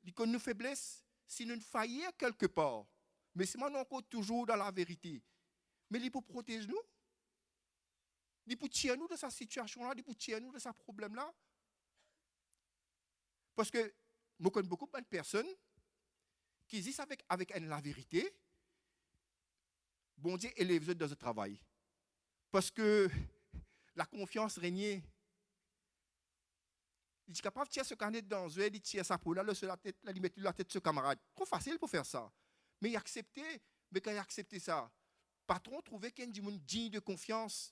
Il connaît nos faiblesses. Si nous faillir quelque part, mais si nous encore toujours dans la vérité, mais il peut protéger nous. Il peut tirer nous de cette situation-là, il peut tirer nous de ce problème-là. Parce que je connais beaucoup de personnes qui disent avec la vérité, bon Dieu élève dans le travail. Parce que la confiance régnait. Il est capable de tirer ce canet dans eux, il tire sa peau, là, il met la tête de ce camarade. Trop facile pour faire ça. Mais il a accepté, mais quand il a accepté ça, le patron trouvait qu'il y a un digne de confiance.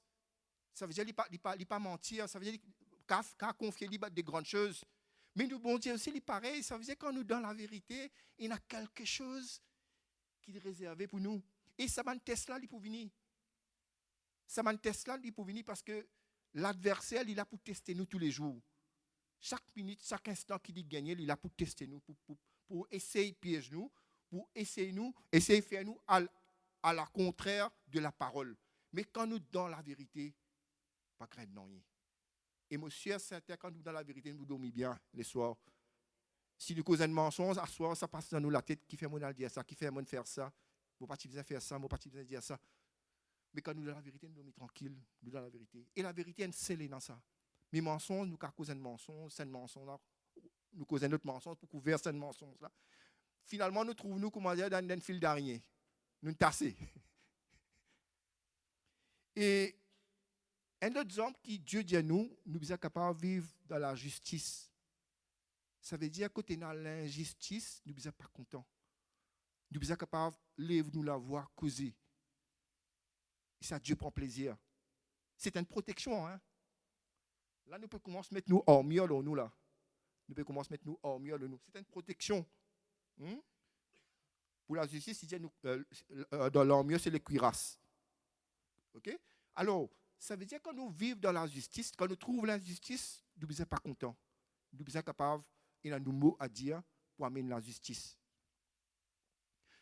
Ça veut dire qu'il ne pas mentir, ça veut dire qu'il a confié des grandes choses. Mais nous, bon Dieu aussi, il est pareil, ça veut dire quand nous dans la vérité, il y a quelque chose qui est réservé pour nous. Et ça m'a test là, il peut venir. Ça m'a test là, il peut venir parce que l'adversaire, il est là pour tester nous tous les jours. Chaque minute, chaque instant qu'il dit gagner, il est là pour tester nous, pour essayer de piéger nous, pour essayer de faire nous à la contraire de la parole. Mais quand nous dans la vérité, pas craindre non. Et monsieur, c'est quand nous dans la vérité, nous dormons bien les soirs. Si nous causons un mensonge, à soir, ça passe dans nous la tête, qui fait mon dire ça, qui fait mon faire ça, mon parti besoin faire ça, mon parti besoin dire ça. Mais quand nous dans la vérité, nous dormons tranquille, nous dans la vérité. Et la vérité est scellée dans ça. Mais mensonges, nous causons un mensonge, c'est un mensonge là, nous causons un autre mensonge pour couvrir ce mensonge là. Finalement, nous trouvons comment dire dans un fil d'araignée, nous tasser. Et un autre exemple qui Dieu dit à nous sommes capables de vivre dans la justice. Ça veut dire que côté dans l'injustice, nous ne sommes pas contents. Nous sommes capables de lever nous la voix causer. Et ça, Dieu prend plaisir. C'est une protection, hein. Là, nous pouvons commencer à mettre nous hors mieux dans nous là. Nous pouvons commencer à mettre nous hors mieux dans nous. C'est une protection. Pour la justice, il dit dans l'hors mieux, c'est les cuirasses. Ok? Alors, ça veut dire que quand nous vivons dans la justice, quand nous trouvons l'injustice, nous ne sommes pas contents. Nous sommes capables, il y a nos mots à dire pour amener la justice.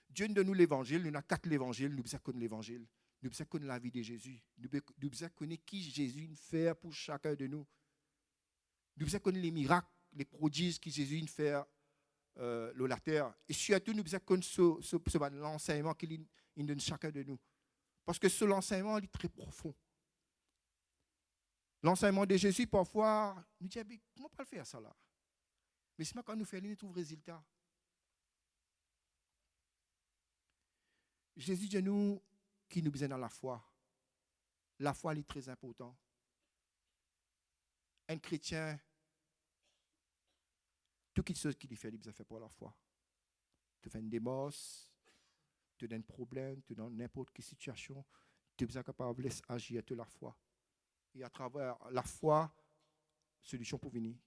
Dieu nous donne l'évangile, nous avons 4 évangiles, nous sommes connaître l'évangile. Nous devons connaître la vie de Jésus. Nous devons connaître qui Jésus fait pour chacun de nous. Nous devons connaître les miracles, les prodiges que Jésus fait sur la terre. Et surtout, nous devons connaître l'enseignement qu'il donne chacun de nous. Parce que ce l'enseignement est très profond. L'enseignement de Jésus, parfois, nous dit, comment on peut faire ça là? Mais c'est quand nous faisons, nous trouvons le résultat. Jésus dit nous qui nous besoin dans la foi. La foi, elle est très importante. Un chrétien, toute chose qu'il fait, il besoin faire pour la foi. Tu fais une démence, tu as un problème, tu es dans n'importe quelle situation, tu es capable de laisser agir de la foi. Et à travers la foi, solution pour venir.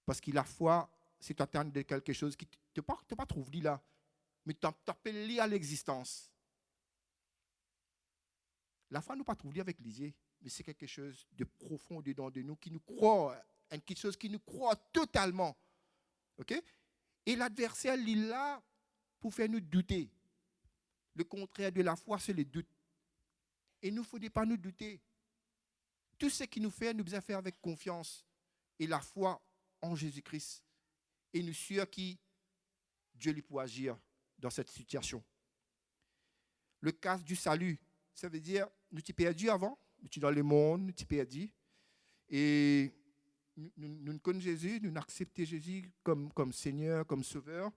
Parce que la foi, c'est attendre de quelque chose qui ne te pas trouvé là, mais tu t'appelles à l'existence. La foi, nous ne pas trouvé avec l'isier, mais c'est quelque chose de profond dedans de nous, qui nous croit, quelque chose qui nous croit totalement. Okay? Et l'adversaire, il est là pour faire nous douter. Le contraire de la foi, c'est le doute. Et il ne faut pas nous douter. Tout ce qu'il nous fait, nous devons faire avec confiance. Et la foi en Jésus-Christ. Et nous sommes sûrs que Dieu lui peut agir dans cette situation. Le cas du salut, ça veut dire, nous t'es perdu avant, nous t'es dans le monde, nous t'es perdu. Et nous connaissons Jésus, nous acceptons Jésus comme Seigneur, comme Sauveur.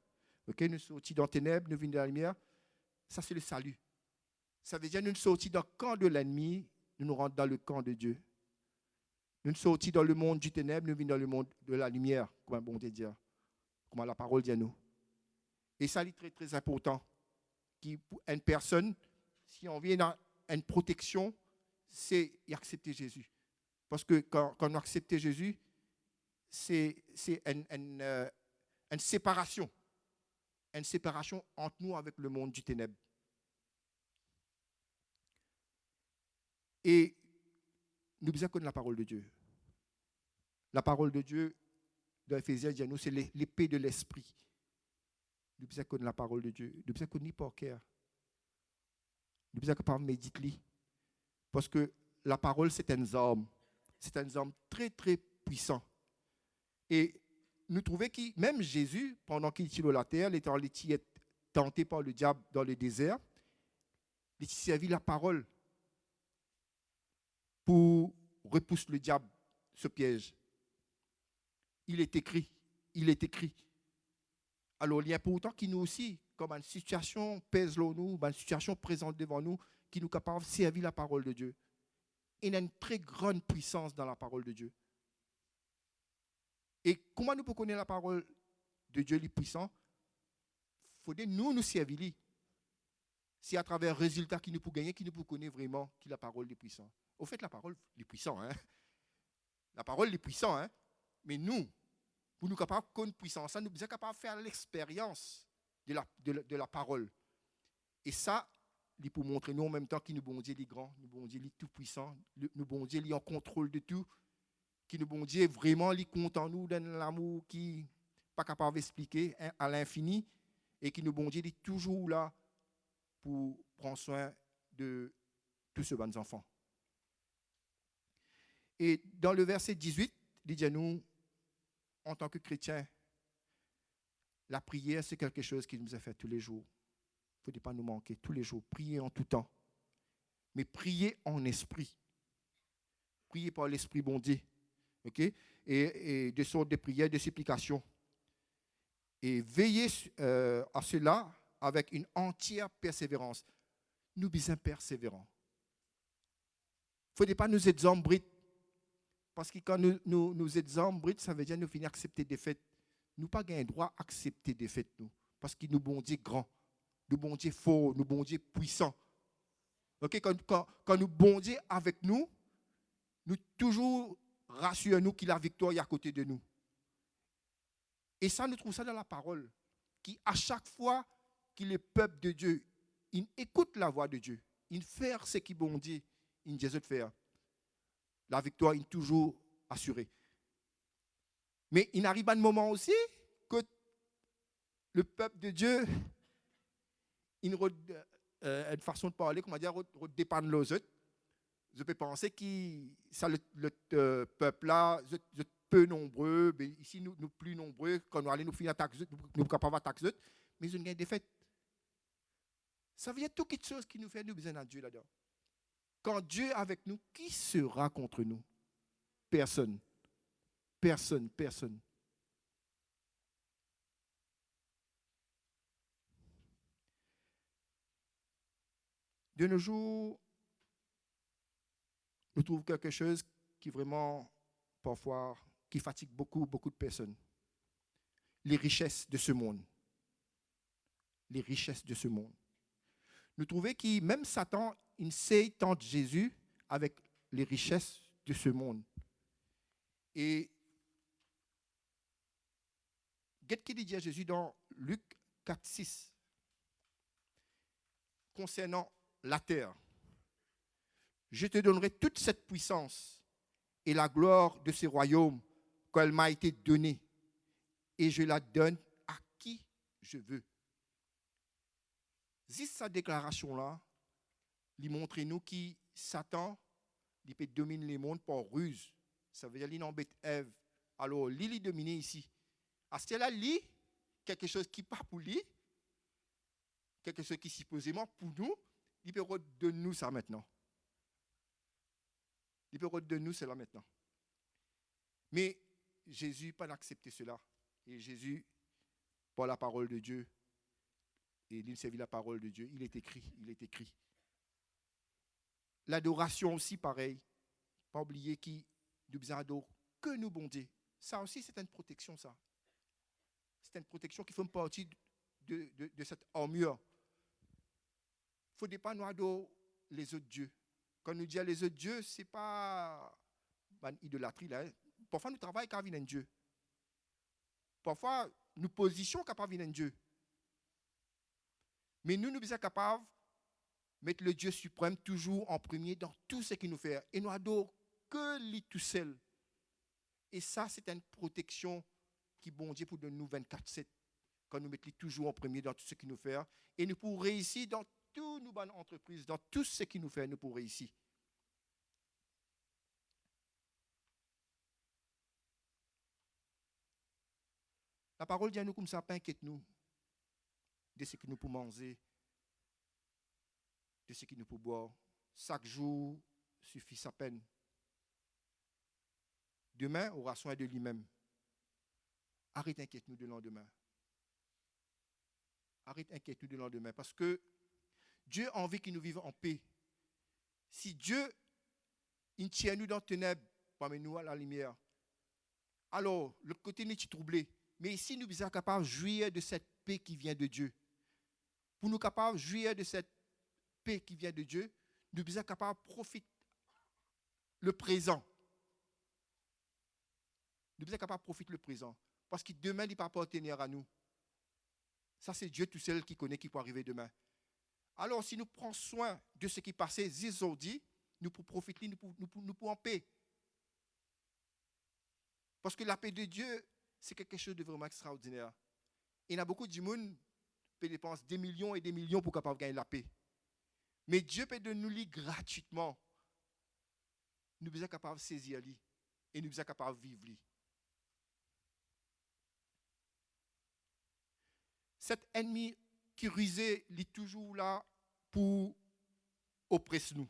Okay? Nous sommes sortis dans les ténèbres, nous venons de la lumière. Ça, c'est le salut. Ça veut dire que nous sommes sortis dans le camp de l'ennemi, nous nous rentrons dans le camp de Dieu. Nous sommes sortis dans le monde du ténèbre, nous venons dans le monde de la lumière, comme un bon Dieu dit, comme la parole dit à nous. Et ça, c'est très, très important. Pour une personne, si on vient dans une protection, c'est accepter Jésus. Parce que quand on accepte Jésus, c'est une séparation. Une séparation entre nous avec le monde du ténèbre. Et nous devons connaître la parole de Dieu. La parole de Dieu, dans Éphésiens, dit à nous, c'est l'épée de l'esprit. nous besoin connaître la parole de Dieu. Nous besoin connaître par cœur. Nous besoin capable de méditer. Parce que la parole, c'est un arme. C'est un arme très, très puissant. Et nous trouvons que même Jésus, pendant qu'il était sur la terre, il était tenté par le diable dans le désert. Il a servi la parole pour repousser le diable, ce piège. Il est écrit. Alors, il y a pourtant qui nous aussi, comme une situation pèse sur nous, une situation présente devant nous, qui nous est capable de servir la parole de Dieu. Il y a une très grande puissance dans la parole de Dieu. Et comment nous pouvons connaître la parole de Dieu, les puissants? Il faut nous servir. C'est à travers le résultat qui nous peut gagner, qui nous peut connaître vraiment qui est la parole des puissants. Au fait, la parole des puissants, hein? La parole des puissants, hein? Mais nous, pour nous capables de connaître puissance, nous sommes capables de faire l'expérience de la parole. Et ça, il pour montrer nous en même temps qu'il nous bon Dieu les grands, nous bon Dieu les tout puissants, nous bon Dieu les en contrôle de tout, qui nous bon Dieu vraiment les compte en nous, donne l'amour qui n'est pas capable d'expliquer à l'infini, et qui nous bon Dieu est toujours là pour prendre soin de tous ces bons enfants. Et dans le verset 18, il dit à nous, en tant que chrétiens, la prière, c'est quelque chose qui nous a fait tous les jours. Il ne faut pas nous manquer tous les jours. Prier en tout temps. Mais prier en esprit. Prier par l'esprit bon Dieu. Okay? Et de sortes de prières, de supplications. Et veiller à cela avec une entière persévérance. Nous sommes persévérants. Il ne faut pas nous être embris. Parce que quand nous êtes embris, ça veut dire que nous finissons accepter des défaites. Nous n'avons pas le droit d'accepter des défaites, nous. Parce que nous bon Dieu grand, nous bon Dieu fort, nous bon Dieu puissant. Okay? Quand nous bon Dieu avec nous, nous toujours rassurons-nous qu'il a la victoire est à côté de nous. Et ça, nous trouvons ça dans la parole. Qui à chaque fois que le peuple de Dieu, il écoute la voix de Dieu, il fait ce qu'il bon Dieu, il dit de faire. La victoire est toujours assurée. Mais il arrive un moment aussi que le peuple de Dieu, il a une façon de parler, comment dire, dépend de l'autre. Je peux penser que ça, le peuple-là, est peu nombreux, mais ici, nous plus nombreux, quand nous allons nous finir attaquer, nous sommes capables d'attaquer, mais nous avons une défaite. Ça veut dire toutes les choses qui nous font nous besoin de Dieu là-dedans. Quand Dieu est avec nous, qui sera contre nous? Personne. Personne. De nos jours, nous trouvons quelque chose qui vraiment, parfois, qui fatigue beaucoup de personnes. Les richesses de ce monde. Les richesses de ce monde. Nous trouvons que même Satan, il sait tenter Jésus avec les richesses de ce monde. Et qu'est-ce qu'il dit à Jésus dans Luc 4,6 concernant la terre? Je te donnerai toute cette puissance et la gloire de ce royaume qu'elle m'a été donnée, et je la donne à qui je veux. Juste cette déclaration-là, il montre nous que Satan il peut dominer le monde par ruse. Ça veut dire qu'il embête Ève. Alors, il est dominé ici. À ce là, il quelque chose qui n'est pas pour lui, quelque chose qui supposément pour nous, il peut redonner nous ça maintenant. Il peut redonner nous cela maintenant. Mais Jésus n'a pas accepté cela. Et Jésus, par la parole de Dieu, et il servit la parole de Dieu, il est écrit. L'adoration aussi, pareil. Pas oublier qui nous adore que nous bon Dieu. Ça aussi, c'est une protection, ça. C'est une protection qui fait partie de cette armure. Il ne faut pas nous adorer les autres dieux. Quand nous disons les autres dieux, ce n'est pas une idolâtrie. Là. Parfois, nous travaillons quand vient un Dieu. Parfois, nous positionnons quand vient un Dieu. Mais nous sommes capables de mettre le Dieu suprême toujours en premier dans tout ce qu'il nous fait. Et nous adorons que lui tout seul. Et ça, c'est une protection qui bon Dieu pour de nous 24/7. quand nous mettons toujours en premier dans tout ce qui nous fait, et nous pourrons réussir dans toutes nos bonnes entreprises, dans tout ce qui nous fait, nous pourrons réussir. La parole dit à nous comme ça, pas inquiète-nous de ce que nous pouvons manger, de ce que nous pouvons boire. Chaque jour suffit sa peine. Demain aura soin de lui-même. Arrête d'inquiéter-nous de lendemain. Arrête d'inquiéter-nous de lendemain. Parce que Dieu a envie que nous vivions en paix. Si Dieu il tient nous dans les ténèbres, parmi nous à la lumière, alors le côté n'est pas troublé. Mais ici, nous sommes capables de jouir de cette paix qui vient de Dieu. Pour nous capables de jouir de cette paix qui vient de Dieu, nous sommes capables de profiter le présent. Nous sommes capables de profiter le présent. Parce que demain, il ne va pas appartenir à nous. Ça, c'est Dieu tout seul qui connaît qui peut arriver demain. Alors, si nous prenons soin de ce qui passait aujourd'hui, nous pouvons profiter, nous pouvons en paix. Parce que la paix de Dieu, c'est quelque chose de vraiment extraordinaire. Il y a beaucoup de monde qui dépensent des millions et des millions pour capable gagner la paix. Mais Dieu peut nous lire gratuitement. Nous sommes capables de saisir lui et nous sommes capables de vivre lui. Cet ennemi qui rusé, il est toujours là pour oppresser nous.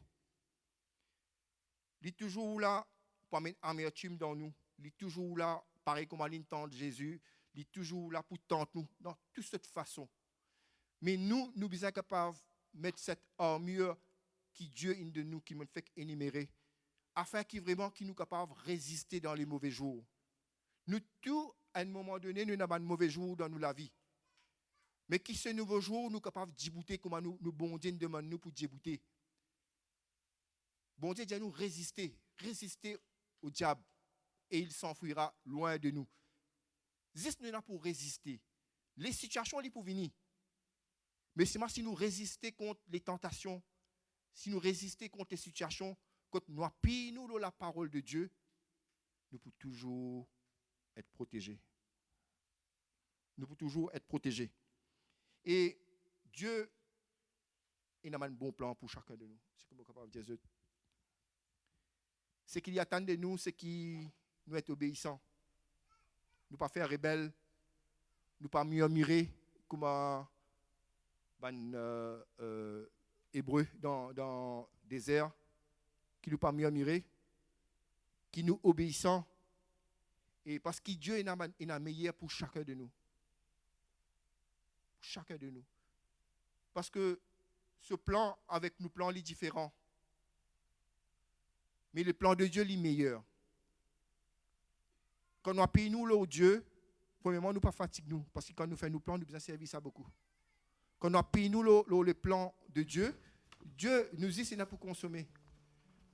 Il est toujours là pour mettre amertume dans nous. Il est toujours là, pareil comme à l'instant de Jésus, il est toujours là pour tenter nous, dans toute cette façon. Mais nous sommes capables de mettre cette armure qui Dieu a de nous, qui me fait énumérer, afin qu'il vraiment qu'il nous capable de résister dans les mauvais jours. Nous tous, à un moment donné, nous avons un mauvais jour dans la vie. Mais qui ce nouveau jour, nous sommes capables de débouter, comment nous bon Dieu nous demande nous pour débouter. Bon Dieu dit à nous résister au diable et il s'enfuira loin de nous. Juste nous là pour résister. Les situations sont pour venir. Mais c'est moi si nous résistons contre les tentations, si nous résistons contre les situations, quand nous appuyons la parole de Dieu, nous pouvons toujours être protégés. Nous pouvons toujours être protégés. Et Dieu, il a un bon plan pour chacun de nous. C'est comme capable de dire. Ce qu'il attend de nous, c'est qu'il nous est obéissants. Nous ne pas faire rebelles, nous ne pas murmurer comme un hébreu dans le désert, qui nous pas murmurer, qui nous obéissant. Et parce que Dieu est un meilleur pour chacun de nous. Pour chacun de nous. Parce que ce plan avec nos plans, il est différent. Mais le plan de Dieu, il est meilleur. Quand nous appuyons au Dieu, premièrement, nous ne pas fatiguer nous. Parce que quand nous faisons nos plans, nous besoin servir ça beaucoup. Quand nous appuyons le plan de Dieu, Dieu nous dit c'est là pour consommer.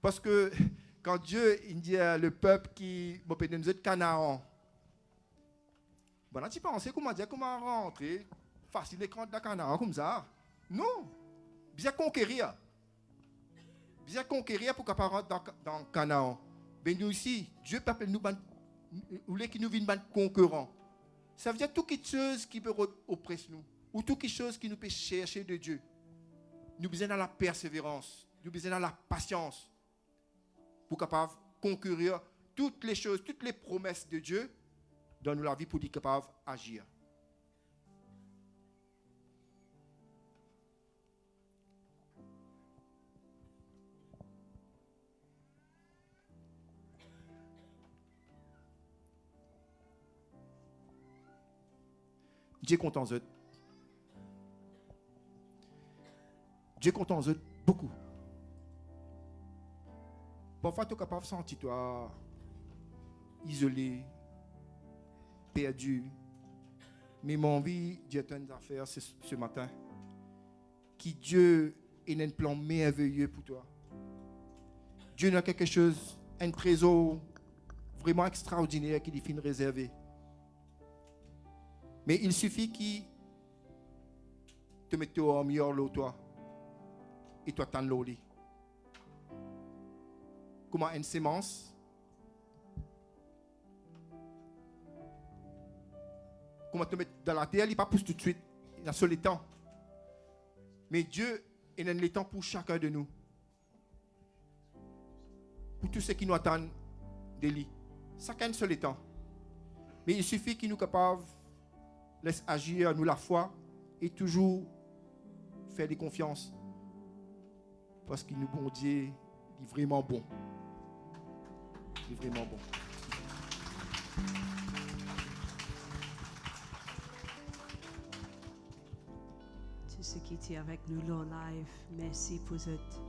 Parce que quand Dieu il dit à le peuple qui m'a payé nous êtes Canaan, bon, tu penses comment rentrer facile l'écran de Canaan comme ça? Non, bien conquérir. Bien conquérir pour capable rentrer dans Canaan. Mais nous aussi, Dieu peut nous qui nous viennent concurrents. Ça veut dire toute chose qui peut oppresser nous, ou toute chose qui nous peut chercher de Dieu. Nous besoin de la persévérance, nous besoin de la patience pour capable concourir toutes les choses, toutes les promesses de Dieu dans la vie pour être capable d'agir. Dieu est content de eux. Dieu est content de eux beaucoup. Parfois, tu es capable de sentir toi isolé, perdu. Mais mon envie de dire une affaire ce matin. Que Dieu ait un plan merveilleux pour toi. Dieu a quelque chose, un trésor vraiment extraordinaire qu'il est réservé. Mais il suffit qu'il te mette au meilleur l'eau, toi. Et toi, t'en l'eau. Comment une sémence comment te mettre dans la terre, il n'est pas pousse tout de suite. Il y a seul les temps. Mais Dieu, il a les temps pour chacun de nous. Pour tous ceux qui nous attendent de lui. Chacun seul les temps. Mais il suffit qu'il nous capable, laisse agir, nous la foi, et toujours faire des confiances. Parce qu'il nous, bon Dieu, il est vraiment bon. Il est vraiment bon. Tous ceux qui étaient avec nous là en live, merci pour cette